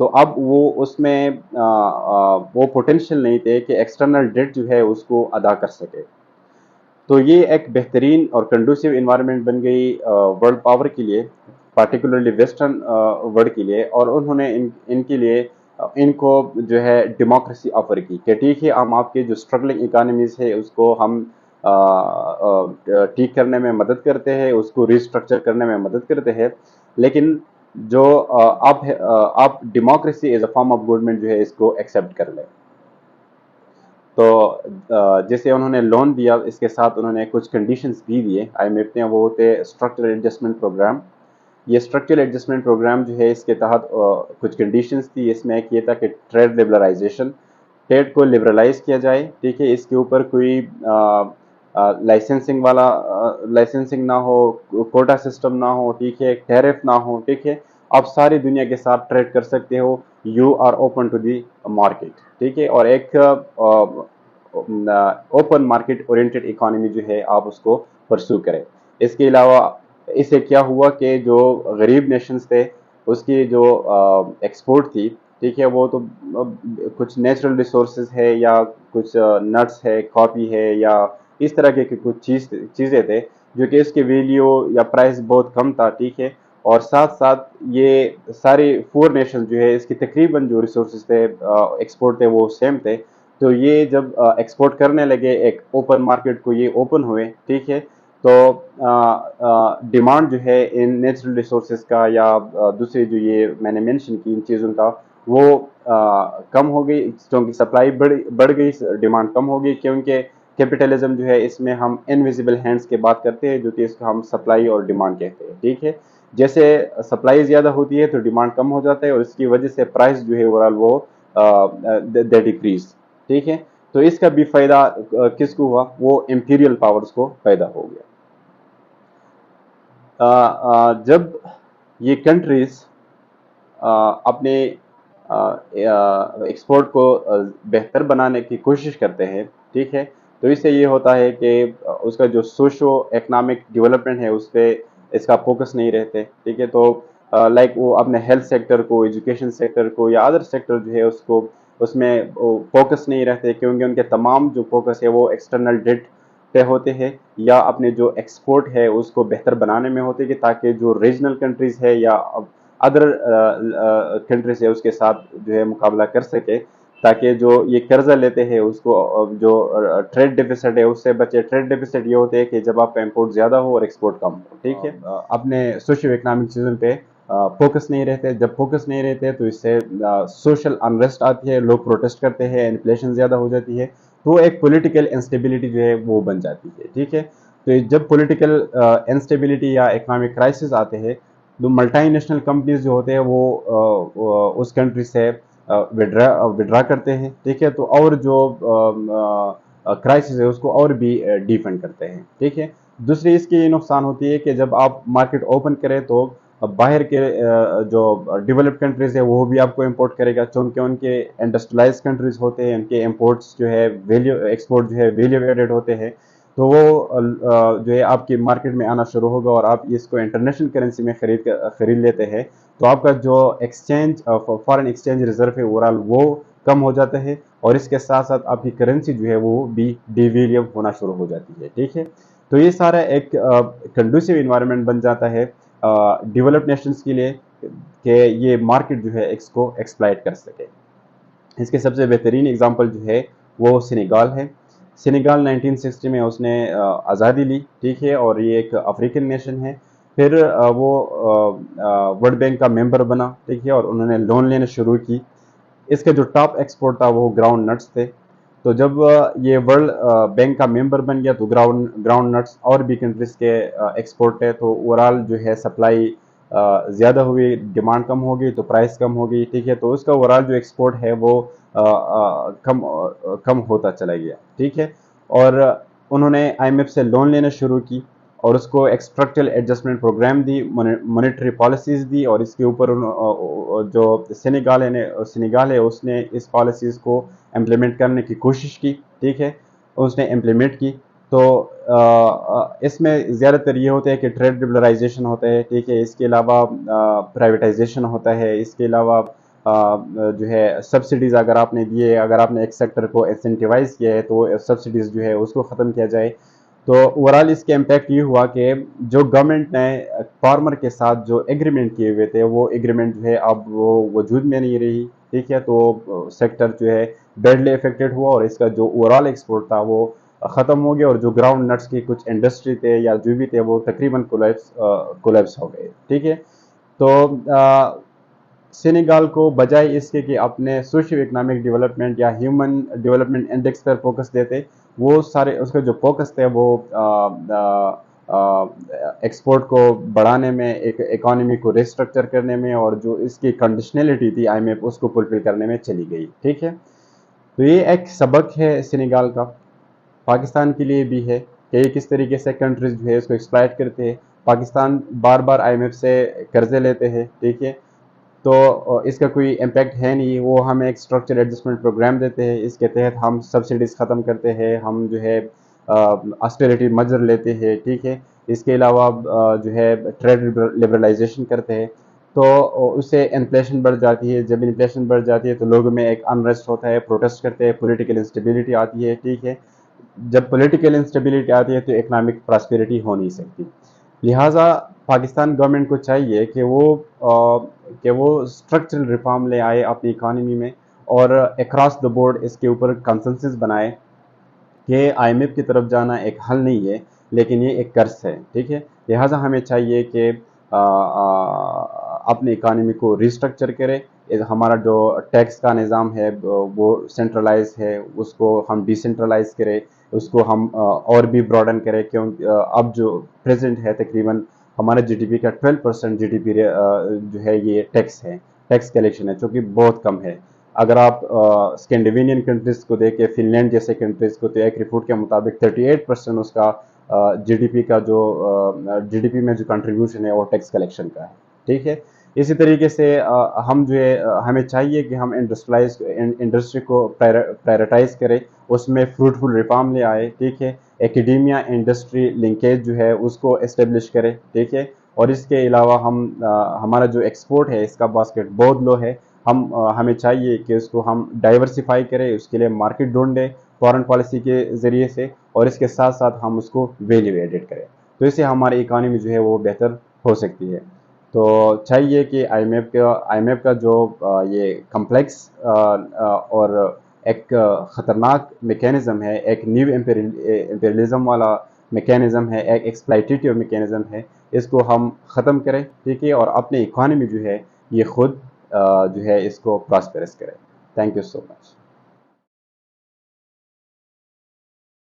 تو اب وہ اس میں وہ پوٹینشیل نہیں تھے کہ ایکسٹرنل ڈیٹ جو ہے اس کو ادا کر سکے. تو یہ ایک بہترین اور کنڈوسیو انوائرمنٹ بن گئی ورلڈ پاور کے لیے، پارٹیکولرلی ویسٹرن ورلڈ کے لیے، اور انہوں نے ان کے لیے ان کو جو ہے ڈیموکریسی آفر کی کہ ٹھیک ہے ہم آپ کے جو اسٹرگلنگ اکانومیز ہے اس کو ہم ٹھیک کرنے میں مدد کرتے ہیں، اس کو ریسٹرکچر کرنے میں مدد کرتے ہیں، لیکن جو آپ democracy as a form of government جو ہے اس کو ایکسیپٹ کر لیں. تو جیسے انہوں نے لون دیا، اس کے ساتھ انہوں نے کچھ کنڈیشنز بھی دیے آئی ایم ایف نے، وہ ہوتے اسٹرکچرل ایڈجسٹمنٹ پروگرام. یہ اسٹرکچرل ایڈجسٹمنٹ پروگرام جو ہے اس کے تحت کچھ کنڈیشنز تھی. اس میں ایک یہ تھا کہ ٹریڈ لبرلائزیشن، ٹریڈ کو لبرلائز کیا جائے، ٹھیک ہے، اس کے اوپر کوئی لائسنسنگ نہ ہو، کوٹا سسٹم نہ ہو، ٹھیک ہے، ٹیرف نہ ہو، ٹھیک ہے، آپ ساری دنیا کے ساتھ ٹریڈ کر سکتے ہو، you are open to the market, ٹھیک ہے، اور ایک اوپن مارکیٹ اورینٹڈ اکانومی جو ہے آپ اس کو پرسو کریں. اس کے علاوہ اس سے کیا ہوا کہ جو غریب نیشنز تھے اس کی جو ایکسپورٹ تھی، ٹھیک ہے، وہ تو کچھ نیچرل ریسورسز ہے یا کچھ نٹس ہے، کافی ہے، یا اس طرح کے کچھ چیزیں تھے جو کہ اس کے ویلیو یا پرائس بہت کم تھا، ٹھیک ہے، اور ساتھ ساتھ یہ سارے فور نیشن جو ہے اس کی تقریباً جو ریسورسز تھے ایکسپورٹ تھے وہ سیم تھے. تو یہ جب ایکسپورٹ کرنے لگے ایک اوپن مارکیٹ کو، یہ اوپن ہوئے، ٹھیک ہے، تو ڈیمانڈ جو ہے ان نیچرل ریسورسز کا یا دوسری جو یہ میں نے مینشن کی ان چیزوں کا وہ کم ہو گئی، کیونکہ سپلائی بڑھ گئی، ڈیمانڈ کم ہو گئی، کیونکہ کیپٹلزم جو ہے اس میں ہم انویزیبل ہینڈز کی بات کرتے ہیں جو کہ اس کو ہم سپلائی اور ڈیمانڈ کہتے ہیں، ٹھیک ہے. جیسے سپلائی زیادہ ہوتی ہے تو ڈیمانڈ کم ہو جاتا ہے اور اس کی وجہ سے پرائس جو ہے اوورآل وہ دے ڈیکریز، ٹھیک ہے. تو اس کا بھی فائدہ کس کو ہوا؟ وہ امپیریل پاورز کو پیدا ہو گیا. جب یہ کنٹریز اپنے ایکسپورٹ کو بہتر بنانے کی کوشش کرتے ہیں، ٹھیک ہے، تو اس سے یہ ہوتا ہے کہ اس کا جو سوشو ایکنامک ڈیولپمنٹ ہے اس پہ اس کا فوکس نہیں رہتے، ٹھیک ہے. تو لائک وہ اپنے ہیلتھ سیکٹر کو، ایجوکیشن سیکٹر کو یا ادر سیکٹر جو ہے اس میں فوکس نہیں رہتے، کیونکہ ان کے تمام جو فوکس ہے وہ ایکسٹرنل ڈیٹ پہ ہوتے ہیں یا اپنے جو ایکسپورٹ ہے اس کو بہتر بنانے میں ہوتے ہیں، کہ تاکہ جو ریجنل کنٹریز ہے یا ادر کنٹریز ہے اس کے ساتھ جو ہے مقابلہ کر سکے، تاکہ جو یہ قرضہ لیتے ہیں اس کو جو ٹریڈ ڈیفیسٹ ہے اس سے بچے. ٹریڈ ڈیفیسٹ یہ ہوتے ہیں کہ جب آپ کا امپورٹ زیادہ ہو اور ایکسپورٹ کم ہو، ٹھیک ہے، اپنے سوشیو اکنامک چیزوں پہ فوکس نہیں رہتے. جب فوکس نہیں رہتے تو اس سے سوشل انریسٹ آتی ہے، لوگ پروٹیسٹ کرتے ہیں، انفلیشن زیادہ ہو جاتی ہے، تو ایک پولیٹیکل انسٹیبلٹی جو ہے وہ بن جاتی ہے، ٹھیک ہے. تو جب پولیٹیکل انسٹیبلٹی یا اکنامک کرائسس آتے ہیں تو ملٹی نیشنل کمپنیز جو ہوتے ہیں وہ اس کنٹری سے وڈرا کرتے ہیں، ٹھیک ہے، تو اور جو کرائسس ہے اس کو اور بھی ڈیفینڈ کرتے ہیں، ٹھیک ہے. دوسری اس کی یہ نقصان ہوتی ہے کہ جب آپ مارکیٹ اوپن کریں تو باہر کے جو ڈیولپ کنٹریز ہے وہ بھی آپ کو امپورٹ کرے گا، چونکہ ان کے انڈسٹریلائز کنٹریز ہوتے ہیں، ان کے امپورٹس جو ہے ایکسپورٹ جو ہے ویلیو ایڈڈ ہوتے ہیں، تو وہ جو ہے آپ کی مارکیٹ میں آنا شروع ہوگا اور آپ اس کو انٹرنیشنل کرنسی میں خرید لیتے ہیں، تو آپ کا جو فارن ایکسچینج ریزرو ہے اوورآل وہ کم ہو جاتا ہے، اور اس کے ساتھ ساتھ آپ کی کرنسی جو ہے وہ بھی ڈی ویلیو ہونا شروع ہو جاتی ہے، ٹھیک ہے. تو یہ سارا ایک کنڈوسیو انوائرمنٹ بن جاتا ہے ڈیولپ نیشنز کے لیے کہ یہ مارکیٹ جو ہے اس کو ایکسپلائٹ کر سکے. اس کے سب سے بہترین اگزامپل جو ہے وہ سینیگال ہے. سینیگال 1960 میں اس نے آزادی لی، ٹھیک ہے، اور یہ ایک افریقن نیشن ہے. پھر وہ ورلڈ بینک کا ممبر بنا، ٹھیک ہے، اور انہوں نے لون لینا شروع کی. اس کا جو ٹاپ ایکسپورٹ تھا وہ گراؤنڈ نٹس تھے. تو جب یہ ورلڈ بینک کا ممبر بن گیا تو گراؤنڈ نٹس اور بھی کنٹریز کے ایکسپورٹ ہے، تو اوورآل جو ہے سپلائی زیادہ ہوئی، ڈیمانڈ کم ہو گئی تو پرائس کم ہو گئی، ٹھیک ہے. تو اس کا اوورآل جو ایکسپورٹ ہے وہ کم ہوتا چلا گیا، ٹھیک ہے. اور انہوں نے آئی ایم ایف سے لون لینا شروع کی اور اس کو ایک اسٹرکچرل ایڈجسٹمنٹ پروگرام دی، مانیٹری پالیسیز دی، اور اس کے اوپر جو سینیگال ہے اس نے اس پالیسیز کو امپلیمنٹ کرنے کی کوشش کی، ٹھیک ہے، اس نے امپلیمنٹ کی. تو اس میں زیادہ تر یہ ہوتا ہے کہ ٹریڈ لبرلائزیشن ہوتا ہے، ٹھیک ہے، اس کے علاوہ پرائیویٹائزیشن ہوتا ہے، اس کے علاوہ جو ہے سبسڈیز اگر آپ نے دیے، اگر آپ نے ایک سیکٹر کو انسینٹیوائز کیا ہے تو سبسڈیز جو ہے اس کو ختم کیا جائے. تو اوورال اس کے امپیکٹ یہ ہوا کہ جو گورنمنٹ نے فارمر کے ساتھ جو ایگریمنٹ کیے ہوئے تھے وہ ایگریمنٹ جو ہے اب وہ وجود میں نہیں رہی. ٹھیک ہے، تو سیکٹر جو ہے بیڈلی افیکٹڈ ہوا اور اس کا جو اوورال ایکسپورٹ تھا وہ ختم ہو گیا، اور جو گراؤنڈ نٹس کی کچھ انڈسٹری تھے یا جو بھی تھے وہ تقریباً کولیپس ہو گئے. ٹھیک ہے، تو سینیگال کو بجائے اس کے کہ اپنے سوشیو اکنامک ڈیولپمنٹ یا ہیومن ڈیولپمنٹ انڈیکس پر فوکس دیتے، وہ سارے اس کا جو فوکس تھے وہ ایکسپورٹ کو بڑھانے میں، ایک اکانومی کو ریسٹرکچر کرنے میں، اور جو اس کی کنڈیشنلٹی تھی آئی ایم ایف اس کو فلفل کرنے میں چلی گئی. ٹھیک ہے، تو یہ ایک سبق ہے سینیگال کا، پاکستان کے لیے بھی ہے کہ یہ کس طریقے سے کنٹریز جو ہے اس کو ایکسپلائٹ کرتے ہیں. پاکستان بار بار آئی ایم ایف سے قرضے لیتے ہیں. ٹھیک ہے، تو اس کا کوئی امپیکٹ ہے نہیں. وہ ہمیں ایک اسٹرکچر ایڈجسٹمنٹ پروگرام دیتے ہیں، اس کے تحت ہم سبسڈیز ختم کرتے ہیں، ہم جو ہے آسٹیریٹی میجر لیتے ہیں. ٹھیک ہے، اس کے علاوہ جو ہے ٹریڈ لبرلائزیشن کرتے ہیں. تو اس سے انفلیشن بڑھ جاتی ہے. جب انفلیشن بڑھ جاتی ہے تو لوگوں میں ایک انریسٹ ہوتا ہے، پروٹیسٹ کرتے ہیں، پولیٹیکل انسٹیبلٹی آتی ہے. ٹھیک ہے، جب پولیٹیکل انسٹیبلٹی آتی ہے تو اکنامک پراسپیرٹی ہو نہیں سکتی. لہٰذا پاکستان گورنمنٹ کو چاہیے کہ وہ اسٹرکچرل ریفارم لے آئے اپنی اکانومی میں، اور اکراس دا بورڈ اس کے اوپر کنسنسس بنائے کہ آئی ایم ایف کی طرف جانا ایک حل نہیں ہے لیکن یہ ایک قرض ہے. ٹھیک ہے، لہٰذا ہمیں چاہیے کہ اپنی اکانومی کو ریسٹرکچر کرے. ہمارا جو ٹیکس کا نظام ہے وہ سینٹرلائز ہے، اس کو ہم ڈی سینٹرلائز کرے، اس کو ہم اور بھی براڈن کرے. کیونکہ اب جو پریزنٹ ہے تقریباً ہمارے جی ڈی پی کا 12% جی ڈی پی جو ہے یہ ٹیکس ہے، ٹیکس کلیکشن ہے، جو کہ بہت کم ہے. اگر آپ اسکینڈیوینین کنٹریز کو دیکھیں، فن لینڈ جیسے کنٹریز کو، تو ایک رپورٹ کے مطابق 38% اس کا جی ڈی پی کا جو جی ڈی پی میں جو کنٹریبیوشن ہے وہ ٹیکس کلیکشن کا ہے. ٹھیک ہے، اسی طریقے سے ہم جو ہے ہمیں چاہیے کہ ہم انڈسٹری کو پرائرٹائز کریں، اس میں فروٹفل ریفارم لے آئے. ٹھیک ہے، ایکیڈیمیا انڈسٹری لنکیج جو ہے اس کو اسٹیبلش کرے. ٹھیک ہے، اور اس کے علاوہ ہمارا جو ایکسپورٹ ہے اس کا باسکٹ بہت لو ہے. ہمیں چاہیے کہ اس کو ہم ڈائیورسیفائی کریں، اس کے لیے مارکیٹ ڈھونڈیں فارن پالیسی کے ذریعے سے، اور اس کے ساتھ ساتھ ہم اس کو ویلیو ایڈڈ کریں. تو اس سے ہماری اکانومی جو ہے وہ بہتر ہو سکتی ہے. تو چاہیے کہ آئی ایم ایف کا جو یہ کمپلیکس اور ایک خطرناک میکینزم ہے، ایک نیو امپیریلزم والا میکینزم ہے، ایک ایکسپلائٹیٹیو میکینزم ہے، اس کو ہم ختم کریں. ٹھیک ہے، اور اپنی اکانومی جو ہے یہ خود جو ہے اس کو پراسپیرس کرے. Thank you so much.